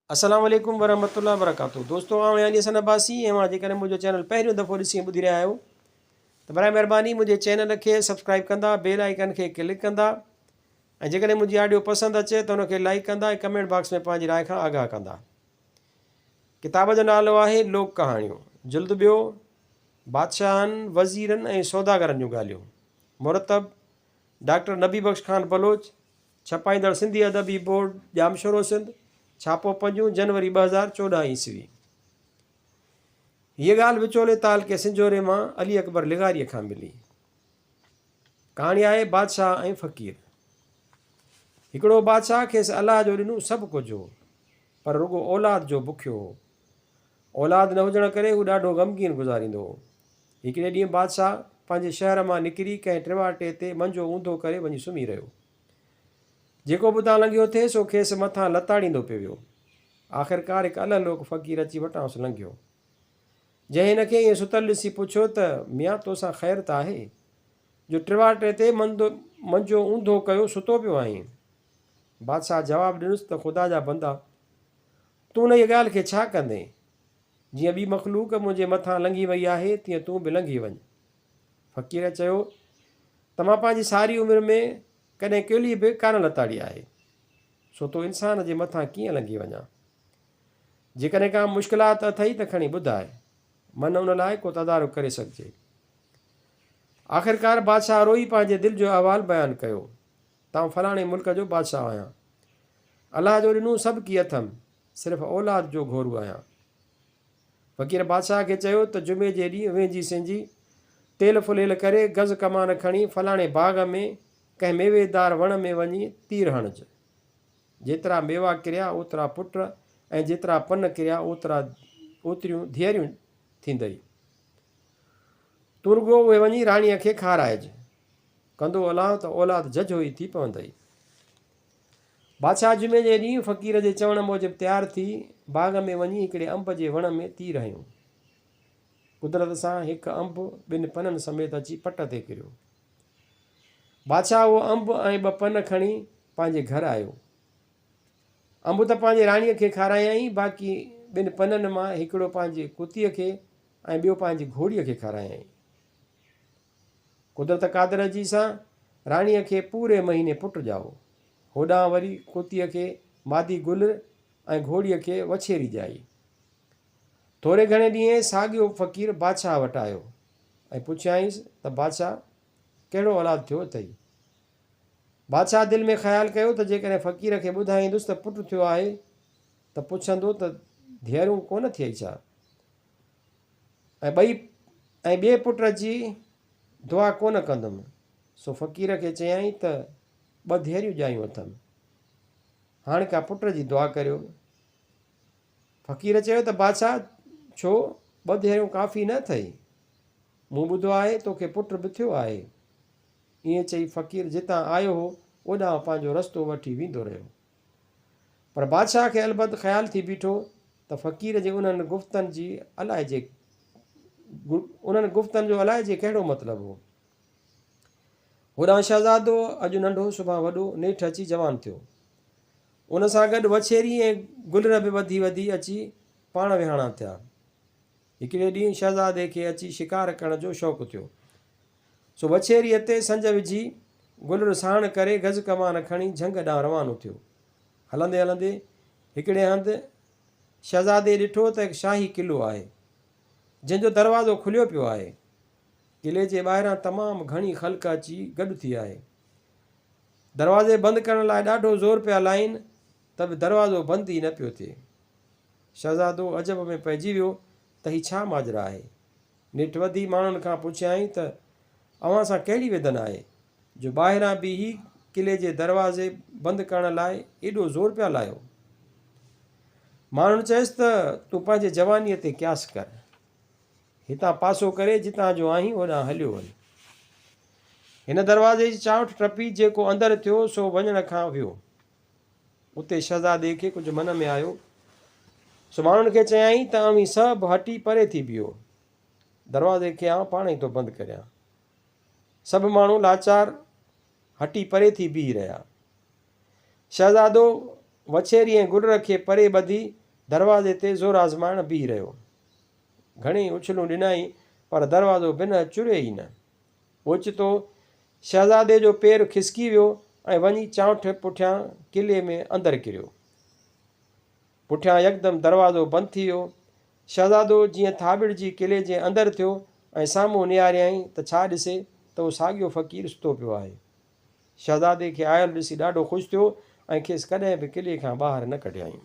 अस्सलाम वालेकुम वरहमतुल्लाहि वबरकातुहू। दोस्तों आउं यानी हसन अब्बासी ऐं मां जेकॾहिं मुंहिंजो चैनल पहिरियों दफ़ो ॾिसी ॿुधी रहिया आहियो त बराए महिरबानी मुंहिंजे चैनल खे सब्सक्राइब कंदा, बेल आइकन खे क्लिक कंदा ऐं जेकॾहिं मुंहिंजी ऑडियो पसंदि अचे त उनखे लाइक कंदा ऐं कमेंट बॉक्स में पंहिंजी राय खां आगाह कंदा। किताब जो नालो आहे लोक कहाणियूं, जिल्द ॿियो, बादशाहनि, वज़ीरनि ऐं सौदागरनि जूं ॻाल्हियूं। मुरतब डॉक्टर नबी बख्श ख़ान बलोच, छपाईंदड़ सिंधी अदबी बोर्ड, जामशोरो सिंध, छापो 5 जनवरी 2014 ईस्वी। हीअ ॻाल्हि विचोले ताल के सिंजोरे मां अली अकबर लिगारीअ खां मिली। कहाणी आहे बादशाह ऐं फ़क़ीर। हिकिड़ो बादशाह खेसि अलाह जो ॾिनो सभु कुझु हो, पर रुॻो औलाद जो बुखियो हो। औलाद न हुजण करे हू ॾाढो ग़मगीन गुज़ारींदो हो। हिकिड़े ॾींहुं बादशाह पंहिंजे शहर मां निकिरी कंहिं टिवाटे ते मंझो ऊंधो करे वञी सुम्ही रहियो। जेको बि उतां लंघियो थिए सो खेसि मथां लताड़ींदो पियो वियो। आख़िरकार हिकु अलॻि फ़क़ीर अची वटांसि लंघियो। जंहिं हिनखे ईअं सुतल ॾिसी पुछियो त मियां तोसां ख़ैरु त आहे जो टिवाटे ते मंझो ऊंधो कयो सुतो पियो आहीं? बादशाह जवाबु ॾिनुसि त ख़ुदा जा बंदा, तूं हुन ॻाल्हि खे छा कंदे? जीअं ॿी मख़लूक मुंहिंजे मथां लंघी वई आहे तीअं तूं बि लंघी वञ। फ़क़ीर चयो त मां पंहिंजी सारी उमिरि में कॾहिं केली बि कान लताड़ी आहे, सो तो इंसान जे मथां कीअं लंघी वञा? जेकॾहिं का मुश्किलात अथई त खणी ॿुधाए, मन उन लाइ को तदारुक करे सघिजे। आख़िरकार बादशाह रोई पंहिंजे दिलि जो अहवालु बयानु कयो। तां फलाणे मुल्क जो बादशाह आहियां, अलाह जो ॾिनो सभु की अथमि, सिर्फ़ु औलाद जो घोरू आहियां। फ़क़ीर बादशाह खे चयो त जुमे जे ॾींहुं वेझी सिंजी तेल फुलेल करे गज़ कमान खणी फलाणे बाग़ में कंहिं मेवेदार वण में वञी तीर हणिजि। जेतिरा मेवा किरिया ओतिरा पुट ऐं जेतिरा पन किरिया ओतिरियूं धीअरियूं थींदई। तूं रुॻो उहे वञी राणीअ खे खाराइजि, कंदो अलाह त औलाद झझो ई थी पवंदई। बादशाह जुमे जे ॾींहुं फ़क़ीर जे चवण मूजिबि तयारु थी बाग़ में वञी हिकिड़े अंब जे वण में तीर हयूं। कुदरत सां हिकु अंब 2 पननि समेत अची पट ते किरियो। बादशाह उहो अंब ऐं 2 पन खणी पंहिंजे घरु आयो। अंब त पंहिंजे राणीअ खे खारायईं, बाक़ी 2 पननि मां हिकिड़ो पंहिंजे कुतीअ खे ऐं ॿियो पंहिंजी घोड़ीअ खे खारायईं। कुदरत क़ादिर जी सां राणीअ खे पूरे महीने पुटु ॼाओ। होॾां वरी कुतीअ खे मादी गुल ऐं घोड़ीअ खे वछेरी ॼाई। थोरे घणे ॾींहं साॻियो फ़क़ीर बादशाह वटि आयो ऐं पुछियाईंसि त बादशाह कहिड़ो औलाद थियो अथई? बादशाह दिलि में ख़्यालु कयो त जेकॾहिं फ़क़ीर खे ॿुधाईंदुसि त पुटु थियो आहे त पुछंदो त धीअरूं कोन थियई छा? ऐं ॿिए पुट जी दुआ कोन कंदुमि। सो फ़क़ीर खे चयाईं त 2 धीअरियूं ॼायूं अथमि, हाणे का पुट जी दुआ करियो। फ़क़ीर चयो त बादशाह छो 2 धीअरूं काफ़ी न अथई? मूं ॿुधो आहे तोखे पुटु बि थियो आहे। ईअं चई फ़क़ीर जितां आयो हो ओॾां पंहिंजो रस्तो वठी वेंदो रहियो। पर बादशाह खे अलबत ख़्यालु थी बीठो त फ़क़ीर जे उन्हनि गुफ़्तनि जो अलाए जे कहिड़ो मतिलबु हो। होॾां शहज़ादो अॼु नंढो सुभाणे वॾो नेठि अची जवान थियो। उन सां गॾु वछेरी ऐं गुलर बि वधी वधी अची पाण विहाणा थिया। हिकिड़े ॾींहुं शहज़ादे खे अची शिकार करण जो शौक़ु थियो। सो वछेरीअ ते संज विझी गुलर साण करे गज़ कमान खणी झंग ॾांहुं रवानो थियो। हलंदे हलंदे हिकिड़े हंधि शहज़ादे ॾिठो त हिकु शाही क़िलो आहे जंहिंजो दरवाज़ो खुलियो पियो आहे। क़िले जे ॿाहिरां तमामु घणी ख़ल्क अची गॾु थी आहे। दरवाज़े बंदि करण लाइ ॾाढो ज़ोर पिया लाइनि त बि दरवाज़ो बंदि ई न पियो थिए। शहज़ादो अजब में पइजी वियो त हीउ छा माजरा आहे। नेठि वधी माण्हुनि खां पुछियाईं त अव्हां सां कहिड़ी वेदन आहे जो ॿाहिरां बि ही क़िले जे दरवाज़े बंदि करण लाइ एॾो ज़ोर पिया लायो? माण्हुनि चयसि त तूं पंहिंजे जवानीअ ते क़यास कर, हितां पासो करे जितां जो आहीं होॾां हलियो वञ। हिन दरवाज़े जी चावठ टपी जेको अंदरि थियो सो वञण खां वियो। उते शहज़ादे खे कुझु मन में आयो। सो माण्हुनि खे चयाईं त अव्हीं सभु हटी परे थी बीहो, दरवाज़े खे आउं पाण ई थो बंदि करियां। सभु माण्हू लाचार हटी परे थी बीह रहिया। शहज़ादो वछेरी ऐं गुलर खे परे ॿधी दरवाज़े ते ज़ोर आज़माइण बीह रहियो। घणेई उछलूं ॾिनई पर दरवाज़ो बिन चुरियो ई न। ओचितो शहज़ादे जो पेरु खिसकी वियो ऐं वञी चांठ पुठियां किले में अंदरि किरियो। पुठियां यकदमि दरवाज़ो बंदि थी वियो। शहज़ादो जीअं थाॿिड़िजी किले जे अंदरि थियो ऐं साम्हूं निहारियई त छा ॾिसे त उहो साॻियो फ़क़ीर सुतो पियो आहे। शहज़ादे खे आयल ॾिसी ॾाढो ख़ुशि थियो ऐं खेसि कॾहिं बि किले खां ॿाहिरि न कढियईं।